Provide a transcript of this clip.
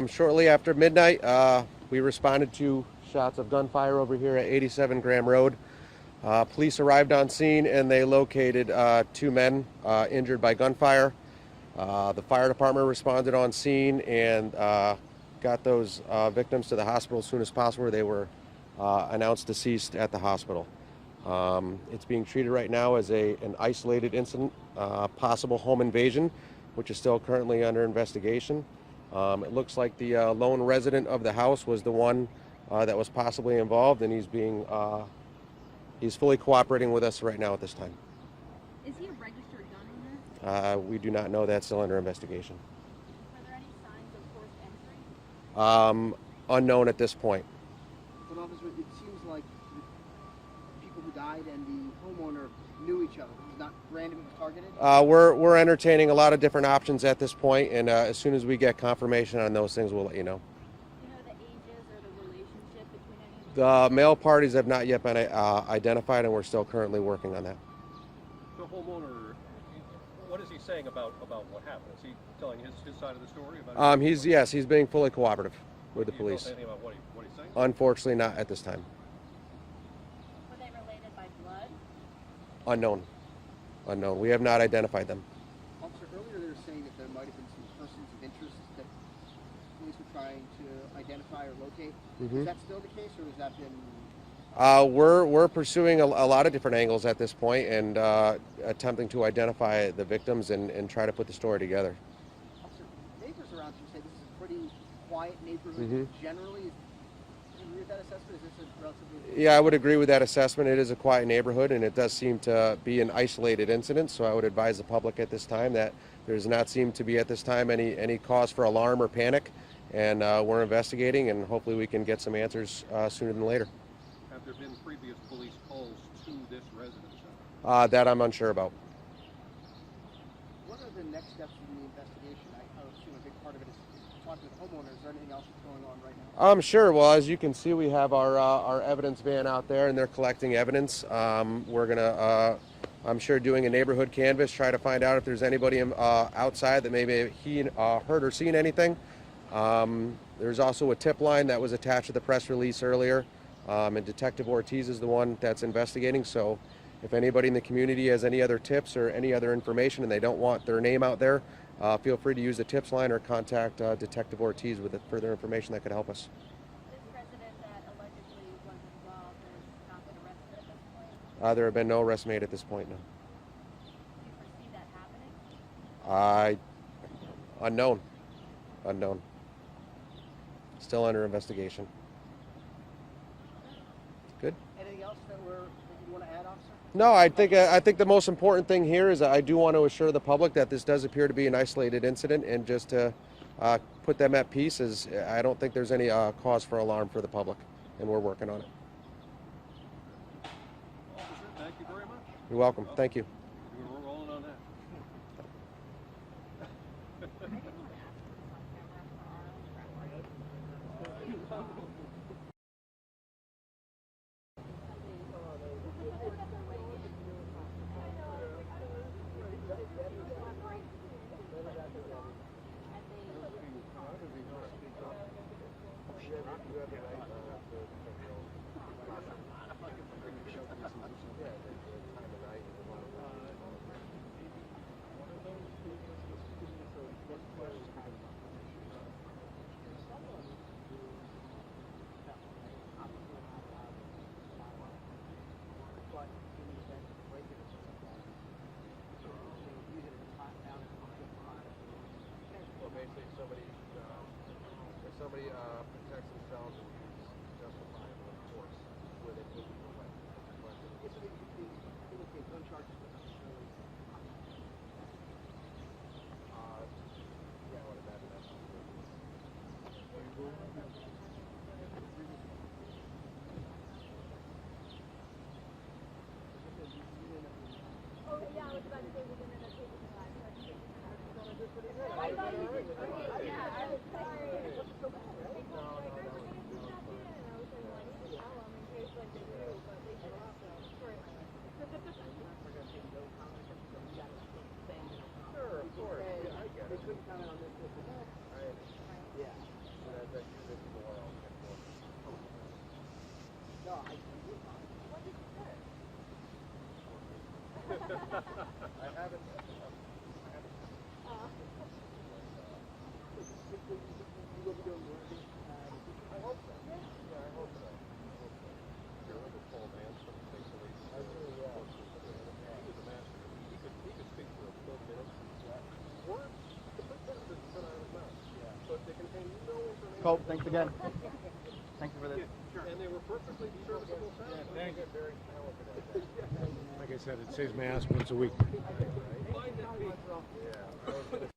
Shortly after midnight, we responded to shots of gunfire over here at 87 Graham Road. Police arrived on scene and they located two men injured by gunfire. The fire department responded on scene and got those victims to the hospital as soon as possible, where they were announced deceased at the hospital. It's being treated right now as an isolated incident, possible home invasion, which is still currently under investigation. It looks like the lone resident of the house was the one that was possibly involved, and he's fully cooperating with us right now at this time. Is he a registered gun owner? We do not know. That's still under investigation. Are there any signs of forced entry? Unknown at this point. But officer, it seems like the people who died and the homeowner knew each other. It was not randomly targeted? We're entertaining a lot of different options at this point, and as soon as we get confirmation on those things, we'll let you know. Do you know the ages or the relationship between any of them? The male parties have not yet been identified, and we're still currently working on that. The homeowner, what is he saying about what happened? Is he telling his side of the story? He's being fully cooperative with the police. Can you tell us anything about what he's saying? Unfortunately, not at this time. Were they related by blood? Unknown. We have not identified them. Officer, earlier they were saying that there might have been some persons of interest that police were trying to identify or locate. Is that still the case, or has that been... We're pursuing a lot of different angles at this point and attempting to identify the victims and try to put the story together. Officer, neighbors around you say this is a pretty quiet neighborhood generally. Do you agree with that assessment? Is this a relatively... Yeah, I would agree with that assessment. It is a quiet neighborhood, and it does seem to be an isolated incident, so I would advise the public at this time that there does not seem to be at this time any cause for alarm or panic, and we're investigating, and hopefully we can get some answers sooner than later. Have there been previous police calls to this residence? That I'm unsure about. What are the next steps in the investigation? I would assume a big part of it is talking with homeowners. Is there anything else that's going on right now? Sure. Well, as you can see, we have our evidence van out there, and they're collecting evidence. We're gonna, I'm sure, doing a neighborhood canvass, try to find out if there's anybody outside that maybe heard or seen anything. There's also a tip line that was attached to the press release earlier, and Detective Ortiz is the one that's investigating. So, if anybody in the community has any other tips or any other information, and they don't want their name out there, feel free to use the tips line or contact Detective Ortiz with further information that could help us. This resident that allegedly was involved has not been arrested at this point? There have been no arrests made at this point, no. Do you foresee that happening? Unknown. Still under investigation. Good. Anything else that you want to add, officer? No, I think the most important thing here is I do want to assure the public that this does appear to be an isolated incident, and just to put them at peace, is I don't think there's any cause for alarm for the public, and we're working on it. Officer, thank you very much. You're welcome. Thank you. We're rolling on that. Somebody protects themselves and uses justifiable force with it moving away. Yes, they indicate gun charges, but not necessarily. Yeah, I would imagine that's Oh, yeah, I was about to say we're going to end up taking the live. I thought you did. Yeah, I was sorry. We're going to take those. I haven't. I hope so. Yeah, I hope so. You're a wonderful man, so thanks for these. I really am. He was a master. He could speak for a full minute. Words, complete sentences come out of his mouth. Yeah. But they contain no information. Cole, thanks again. Thank you for this. And they were perfectly serviceable sounds. Yeah, thank you. Very talented at that. Like I said, it saves my ass once a week. Find that beat. Yeah.